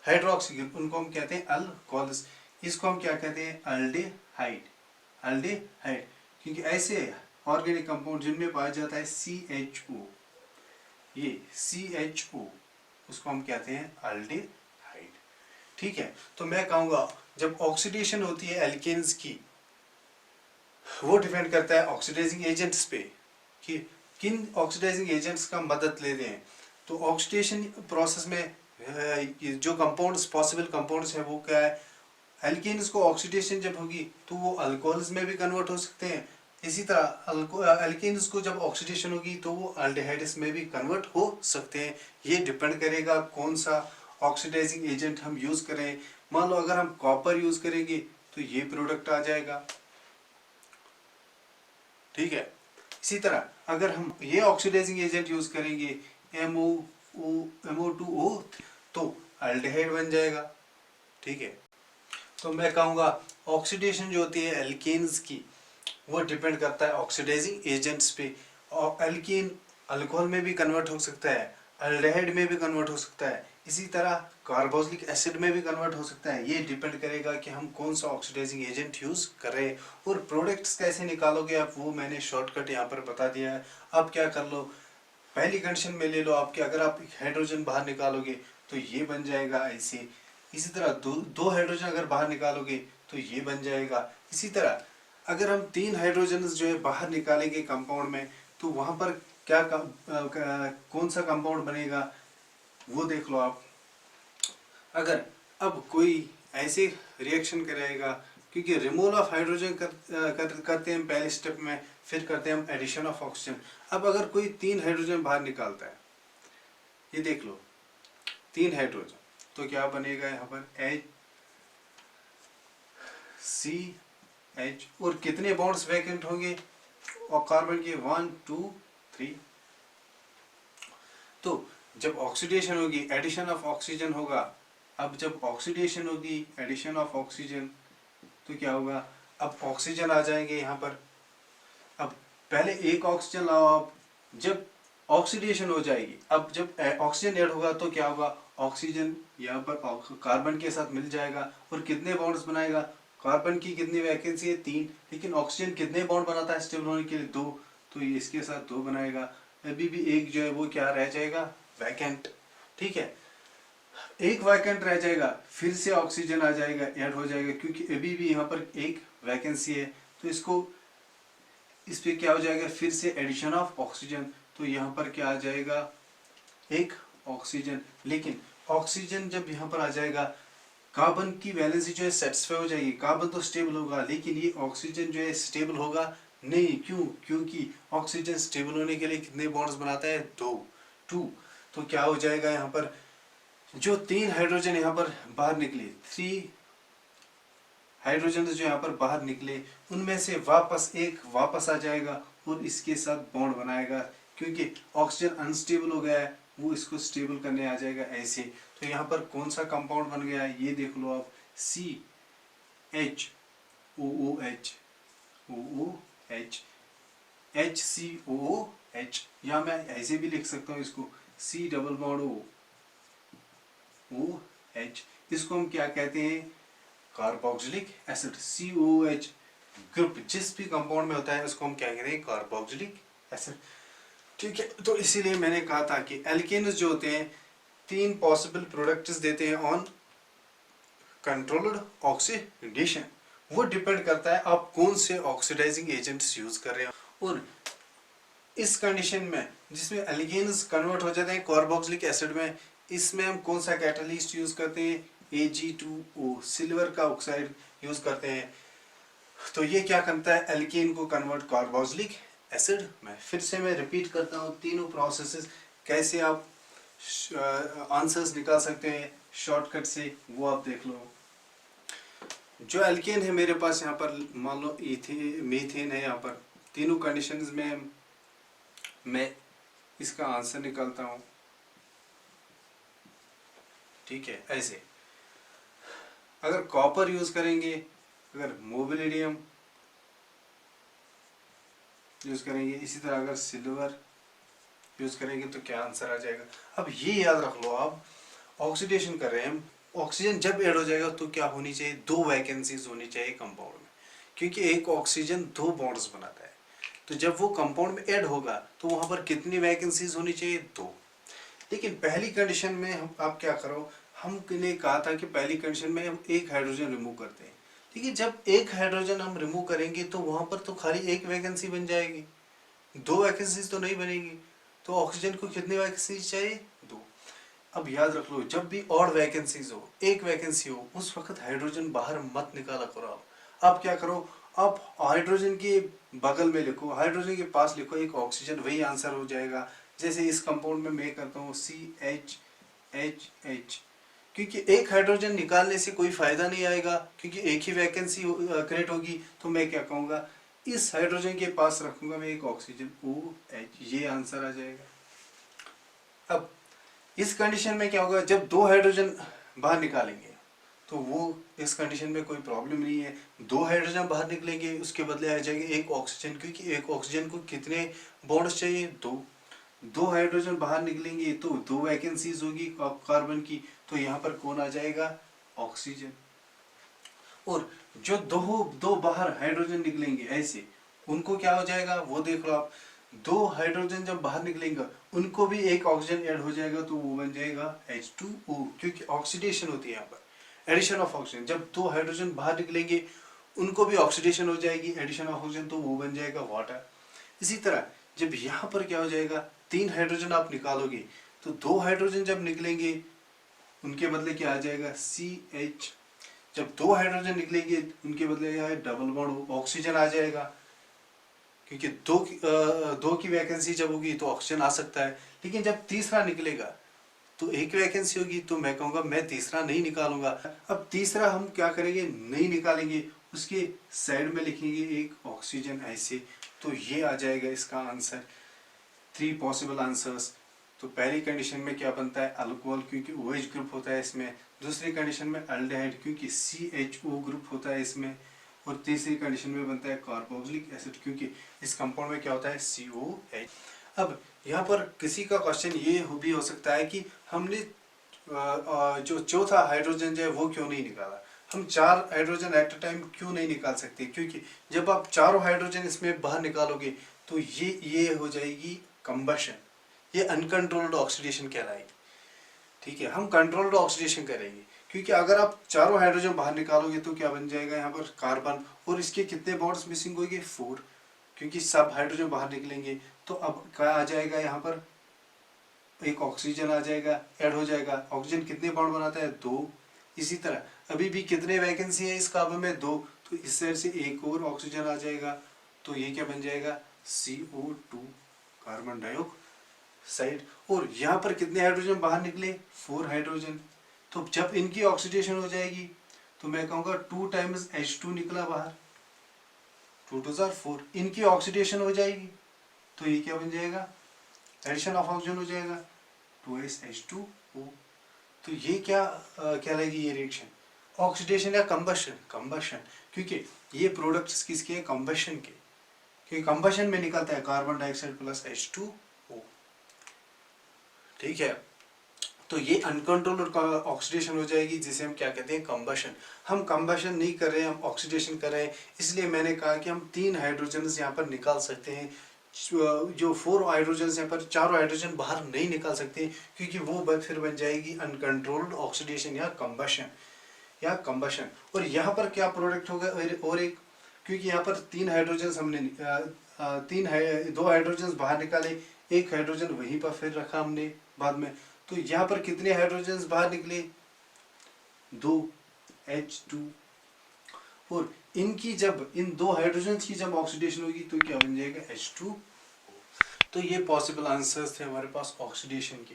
हाइड्रोक्सी ग्रुप, उनको हम कहते हैं अल्कोहल्स। इसको हम क्या कहते हैं? अल्डेहाइड, अल्डेहाइड, क्योंकि ऐसे ऑर्गेनिक कंपाउंड जिनमें पाया जाता है CHO, ये CHO, उसको हम कहते हैं अल्डेहाइड। ठीक है, तो मैं कहूँगा जब ऑक्सीडेशन होती है एल्केन्स की, वो डिपेंड करता है ऑक्सीडाइजिंग एजेंट्स पे कि किन ऑक्सीडाइजिंग एजेंट्स का मदद लेते हैं। तो ऑक्सीडेशन प्रोसेस में जो कंपाउंड्स, पॉसिबल कंपाउंड्स हैं, वो क्या है? एल्केन्स को ऑक्सीडेशन जब होगी तो वो अल्कोहल्स में भी कन्वर्ट हो सकते हैं। इसी तरह एल्केन्स को जब ऑक्सीडेशन होगी तो वो अल्डिहाइड्स में भी कन्वर्ट हो सकते हैं। ये डिपेंड करेगा कौन सा ऑक्सीडाइजिंग एजेंट हम यूज़ करें। मान लो अगर हम कॉपर यूज़ करेंगे तो ये प्रोडक्ट आ जाएगा। ठीक है, इसी तरह अगर हम ये ऑक्सीडाइजिंग एजेंट यूज़ करेंगे MO2O तो अल्डिहाइड बन जाएगा। ठीक है, तो मैं कहूँगा ऑक्सीडेशन जो होती है एल्केन्स की, वो डिपेंड करता है ऑक्सीडाइजिंग एजेंट्स पे। और एल्केन अल्कोहल में भी कन्वर्ट हो सकता है, अल्डिहाइड में भी कन्वर्ट हो सकता है, इसी तरह कार्बोक्सिलिक एसिड में भी कन्वर्ट हो सकता है। ये डिपेंड करेगा कि हम कौन सा ऑक्सीडाइजिंग एजेंट यूज़ कर रहे हैं। और प्रोडक्ट्स कैसे निकालोगे आप, वो मैंने शॉर्टकट यहाँ पर बता दिया है। अब क्या कर लो, पहली कंडीशन में ले लो आपके, अगर आप हाइड्रोजन बाहर निकालोगे तो ये बन जाएगा ऐसे। इसी तरह दो हाइड्रोजन अगर बाहर निकालोगे तो ये बन जाएगा। इसी तरह अगर हम 3 हाइड्रोजन जो है बाहर निकालेंगे कंपाउंड में तो वहाँ पर क्या कौन सा कंपाउंड बनेगा वो देख लो आप। अगर अब कोई ऐसे रिएक्शन कराएगा, क्योंकि रिमूवल ऑफ हाइड्रोजन करते हैं हम पहले स्टेप में, फिर करते हैं हम एडिशन ऑफ ऑक्सीजन। अब अगर कोई 3 हाइड्रोजन बाहर निकालता है, ये देख लो 3 हाइड्रोजन, तो क्या बनेगा यहाँ पर HCH, और कितने बॉन्ड्स वैकेंट होंगे और कार्बन के 1 2 3। तो जब ऑक्सीडेशन होगी एडिशन ऑफ ऑक्सीजन होगा। अब जब ऑक्सीडेशन होगी एडिशन ऑफ ऑक्सीजन तो क्या होगा? अब ऑक्सीजन आ जाएंगे यहाँ पर। अब पहले एक ऑक्सीजन लाओ आप, जब ऑक्सीडेशन हो जाएगी, अब जब ऑक्सीजन ऐड होगा तो क्या होगा? ऑक्सीजन यहाँ पर कार्बन के साथ मिल जाएगा और कितने बॉन्ड्स बनाएगा? कार्बन की कितनी वैकेंसी है? 3, लेकिन ऑक्सीजन कितने बॉन्ड बनाता है स्टेबल होने के लिए? 2, तो ये इसके साथ 2 बनाएगा। अभी भी एक जो है वो क्या रह जाएगा? वैकेंट। ठीक है, एक वैकेंट रह जाएगा, फिर से ऑक्सीजन आ जाएगा, ऐड हो जाएगा, क्योंकि अभी भी यहाँ पर एक वैकेंसी है। तो इसको इस पे क्या हो जाएगा? फिर से एडिशन ऑफ ऑक्सीजन, तो यहाँ पर क्या आ जाएगा? एक ऑक्सीजन। लेकिन ऑक्सीजन जब यहाँ पर आ जाएगा, कार्बन की वैलेंसी जो है सेटिस्फाई हो जाएगी, कार्बन तो स्टेबल होगा, लेकिन ये ऑक्सीजन जो है स्टेबल होगा नहीं। क्यों? क्योंकि ऑक्सीजन स्टेबल होने के लिए कितने बॉन्ड्स बनाता है? 2। तो क्या हो जाएगा यहाँ पर? जो 3 हाइड्रोजन यहाँ पर बाहर निकले, 3 हाइड्रोजन जो यहाँ पर बाहर निकले, उनमें से वापस एक वापस आ जाएगा और इसके साथ बॉन्ड बनाएगा, क्योंकि ऑक्सीजन अनस्टेबल हो गया है, वो इसको स्टेबल करने आ जाएगा ऐसे। तो यहाँ पर कौन सा कंपाउंड बन गया है? ये देख लो आप, CHOOH, HCOOH, या मैं ऐसे भी लिख सकता हूँ इसको, C डबल बॉन्ड OH। इसको हम क्या कहते हैं? Carboxylic acid. COOH ग्रुप जिस भी कंपाउंड में होता है उसको हम क्या कहते हैं? Carboxylic acid. ठीक है, तो इसीलिए मैंने कहा था कि एल्केन्स जो होते हैं 3 पॉसिबल प्रोडक्ट्स देते हैं ऑन कंट्रोल्ड ऑक्सीडेशन। वो डिपेंड करता है आप कौन से ऑक्सीडाइजिंग एजेंट्स यूज कर रहे हो। और इस कंडीशन में जिसमें एल्केन्स कन्वर्ट हो जाते हैं कार्बोक्सिलिक एसिड में, इसमें हम कौन सा कैटलिस्ट यूज करते हैं? Ag2O, सिल्वर का ऑक्साइड यूज करते हैं। तो ये क्या करता है? एल्केन को कन्वर्ट कार्बोक्सिलिक एसिड में। फिर से मैं रिपीट करता हूँ, तीनों प्रोसेसेस कैसे आप आंसर्स निकाल सकते हैं शॉर्टकट से, वो आप देख लो। जो एल्केन है मेरे पास यहाँ पर, मान लो मीथेन है यहाँ पर, तीनों कंडीशंस में मैं इसका आंसर निकालता हूँ। ठीक है। ऐसे अगर कॉपर यूज करेंगे, अगर मोबिलिडियम यूज करेंगे, इसी तरह अगर सिल्वर यूज करेंगे तो क्या आंसर आ जाएगा। अब ये याद रख लो, आप ऑक्सीडेशन कर रहे हैं हम, ऑक्सीजन जब ऐड हो जाएगा तो क्या होनी चाहिए, दो वैकेंसीज होनी चाहिए कंपाउंड में, क्योंकि एक ऑक्सीजन दो बॉन्ड्स बनाता है। तो जब वो कंपाउंड में ऐड होगा तो वहां पर कितनी वैकेंसीज होनी चाहिए, दो। लेकिन पहली कंडीशन में हम आप क्या करो, हमने कहा था कि पहली कंडीशन में हम एक हाइड्रोजन रिमूव करते हैं। देखिए जब एक हाइड्रोजन हम रिमूव करेंगे तो वहां पर तो खाली एक वैकेंसी बन जाएगी, दो वैकेंसीज तो नहीं बनेगी। तो ऑक्सीजन को कितनी वैकेंसीज चाहिए, दो। अब याद रख लो, जब भी ऑड वैकेंसीज हो, एक वैकेंसी हो, उस वक्त हाइड्रोजन बाहर मत निकाला करो। आप क्या करो, आप हाइड्रोजन के बगल में लिखो, हाइड्रोजन के पास लिखो एक ऑक्सीजन, वही आंसर हो जाएगा। जैसे इस कंपाउंड में मैं करता हूँ CHHH, क्योंकि एक हाइड्रोजन निकालने से कोई फायदा नहीं आएगा, क्योंकि एक ही वैकेंसी क्रिएट होगी। तो मैं क्या कहूँगा, इस हाइड्रोजन के पास रखूंगा मैं एक ऑक्सीजन OH, ये आंसर आ जाएगा। अब इस कंडीशन में क्या होगा, जब दो हाइड्रोजन बाहर निकालेंगे तो वो इस कंडीशन में कोई प्रॉब्लम नहीं है, दो हाइड्रोजन बाहर निकलेंगे, उसके बदले आ जाएंगे एक ऑक्सीजन, क्योंकि एक ऑक्सीजन को कितने बॉन्ड्स चाहिए, दो। दो हाइड्रोजन बाहर निकलेंगे तो दो वैकेंसीज होगी कार्बन की, तो यहाँ पर कौन आ जाएगा, ऑक्सीजन। और जो दो दो बाहर हाइड्रोजन निकलेंगे ऐसे, उनको क्या हो जाएगा वो देख लो आप, दो हाइड्रोजन जब बाहर निकलेंगे उनको भी एक ऑक्सीजन ऐड हो जाएगा, तो वो बन जाएगा H2O, क्योंकि ऑक्सीडेशन होती है यहाँ पर, एडिशन ऑफ ऑक्सीजन। जब दो हाइड्रोजन बाहर निकलेंगे उनको भी ऑक्सीडेशन हो जाएगी, एडिशन ऑफ ऑक्सीजन, तो वो बन जाएगा वाटर। इसी तरह जब यहाँ पर क्या हो जाएगा, तीन हाइड्रोजन आप निकालोगे तो दो हाइड्रोजन जब निकलेंगे उनके बदले क्या आ जाएगा, CH। जब दो हाइड्रोजन निकलेंगे उनके बदले क्या है, डबल बॉन्ड ऑक्सीजन आ जाएगा, क्योंकि दो की वैकेंसी जब होगी तो ऑक्सीजन आ सकता है। लेकिन जब तीसरा निकलेगा तो एक वैकेंसी होगी, तो मैं कहूँगा मैं तीसरा नहीं निकालूंगा। अब तीसरा हम क्या करेंगे, नहीं निकालेंगे, उसके साइड में लिखेंगे एक ऑक्सीजन ऐसे, तो ये आ जाएगा इसका आंसर। 3 possible answers. तो पहली कंडीशन में क्या बनता है, अल्कोहल, क्योंकि OH ग्रुप होता है इसमें। दूसरी कंडीशन में अल्डिहाइड, क्योंकि CHO ग्रुप होता है इसमें। और तीसरी कंडीशन में बनता है कार्बोक्सिलिक एसिड, क्योंकि इस कंपाउंड में क्या होता है, COH। अब यहाँ पर किसी का क्वेश्चन ये भी हो सकता है कि हमने जो चौथा हाइड्रोजन जो है वो क्यों नहीं निकाला, हम 4 हाइड्रोजन एट अ टाइम क्यों नहीं निकाल सकते, क्योंकि जब आप चारों हाइड्रोजन इसमें बाहर निकालोगे तो ये हो जाएगी कंबशन, ये अनकंट्रोल्ड ऑक्सीडेशन कहलाएगी। ठीक है, हम कंट्रोल्ड ऑक्सीडेशन करेंगे, क्योंकि अगर आप चारों हाइड्रोजन बाहर निकालोगे तो क्या बन जाएगा यहाँ पर कार्बन, और इसके कितने बॉन्ड्स मिसिंग होंगे, 4, क्योंकि सब हाइड्रोजन बाहर निकलेंगे। तो अब क्या आ जाएगा, यहाँ पर एक ऑक्सीजन आ जाएगा, ऐड हो जाएगा। ऑक्सीजन कितने बॉन्ड बनाता है, 2। इसी तरह अभी भी कितने वैकेंसी है इस कार्बन में, 2, तो इस साइड से एक और ऑक्सीजन आ जाएगा, तो ये क्या बन जाएगा, CO2, कार्बन डाइऑक्साइड। और यहाँ पर कितने हाइड्रोजन बाहर निकले, 4 हाइड्रोजन। तो जब इनकी ऑक्सीडेशन हो जाएगी तो मैं कहूँगा 2 टाइम्स H2 निकला बाहर, 2 2 4, इनकी ऑक्सीडेशन हो जाएगी तो ये क्या बन जाएगा, एडिशन ऑफ ऑक्सीजन हो जाएगा, 2SH2O। तो ये क्या कहलाएगी, ये रिएक्शन ऑक्सीडेशन या कंबशन, कंबशन, क्योंकि ये प्रोडक्ट्स किसके हैं, कंबशन के, क्योंकि कंबशन में निकलता है कार्बन डाइऑक्साइड प्लस H2O। ठीक है, तो ये अनकंट्रोल्ड ऑक्सीडेशन हो जाएगी, जिसे हम क्या कहते हैं, कंबशन। हम कंबशन नहीं कर रहे हैं, हम ऑक्सीडेशन कर रहे हैं, इसलिए मैंने कहा कि हम 3 हाइड्रोजन यहाँ पर निकाल सकते हैं। जो 4 हाइड्रोजन यहाँ पर, चारों हाइड्रोजन बाहर नहीं निकाल सकते, क्योंकि वो फिर बन जाएगी अनकंट्रोल्ड ऑक्सीडेशन या कंबशन। और यहाँ पर क्या प्रोडक्ट होगा, और एक, क्योंकि यहाँ पर 3 हाइड्रोजन हमने 2 हाइड्रोजन बाहर निकाले, एक हाइड्रोजन वहीं पर फिर रखा हमने बाद में, तो यहाँ पर कितने हाइड्रोजन बाहर निकले, 2 H2। और इनकी जब, इन 2 हाइड्रोजन की जब ऑक्सीडेशन होगी तो क्या बन जाएगा, H2। तो ये पॉसिबल आंसर्स थे हमारे पास ऑक्सीडेशन के।